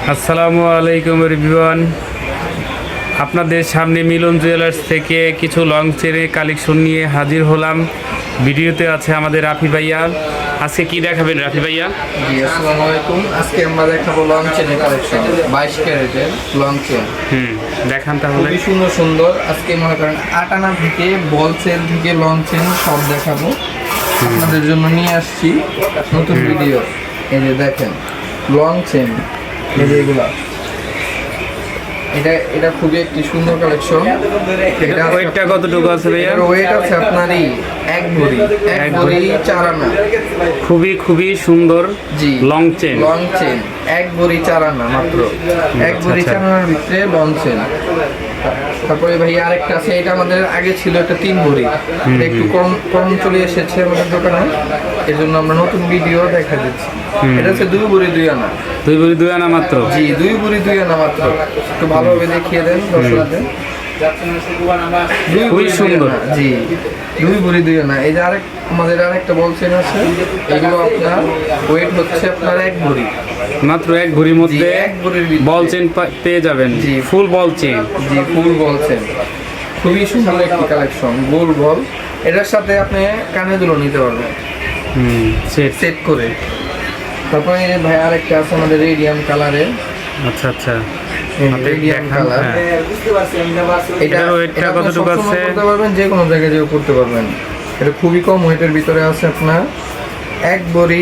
আসসালামু আলাইকুম এভরিওয়ান। আপনাদের সামনে মিলন জুয়েলার্স থেকে কিছু লং চেনে কালেকশন নিয়ে হাজির হলাম। ভিডিওতে আছে আমাদের রাফি ভাইয়া। আজকে কি দেখাবেন রাফি ভাইয়া? জি, আসসালামু আলাইকুম। আজকে আমরা দেখাবো লং চেনের কালেকশন, 22 ক্যারেটের লং চেন। দেখান তাহলে। খুবই সুন্দর সুন্দর। আজকে মনে করেন 8 আনা থেকে বল চেন থেকে লং চেন সব দেখাবো। আপনাদের জন্য নিয়ে আসছি নতুন ভিডিও। এই যে দেখেন লং চেন, এই যে এগুলা, এটা খুবই একটি সুন্দর কালেকশন। এটা ওয়েটটা কতটুকু আছে ভাইয়া? এর ওয়েট আছে আপনারই এক ভরি 4 আনা। খুবই সুন্দর। জি, লং চেন এক ভরি 4 আনা মাত্র। এক ভরি 4 আনার ভিতরে লং চেন। তারপরে ভাই আরেকটা আছে, এটা আমাদের আগে ছিল একটা 3 ভরি, এটা একটু কম চলে এসেছে আমাদের দোকানে, এর জন্য আমরা নতুন ভিডিও দেখা দিচ্ছি। এটা হচ্ছে 2 ভরি 2 আনা। 2 ভরি 2 আনা মাত্র? জি, 2 ভরি 2 আনা মাত্র। একটু ভালোভাবে দেখিয়ে দেন দর্শকদের। খুবই সুন্দর। জি, 2 ভরি 2 আনা। এই যে আমাদের আরেকটা বলছেন আছে, এগুলো আপনার ওয়েট হচ্ছে আপনার 1 ভরি, মাত্র 1 ভরির মধ্যে এক ভরির ভিতরে বল চেন পেয়ে যাবেন। জি, ফুল বল চেন। জি, ফুল বলছেন। খুবই সুন্দর একটি কালেকশন, গোল বল। এটার সাথে আপনি কানে দুলো নিতে পারবেন সেট করে। তারপরে ভাই আরেকটা আছে আমাদের রেডিয়াম কালারের। আচ্ছা। Radium colour. এটা ওয়েটটা কতটুকু আছে? করতে পারবেন, যে কোনো জায়গায় যেও করতে পারবেন। এটা খুবই কম ওয়েটের ভিতরে আছে আপনার 1 ভরি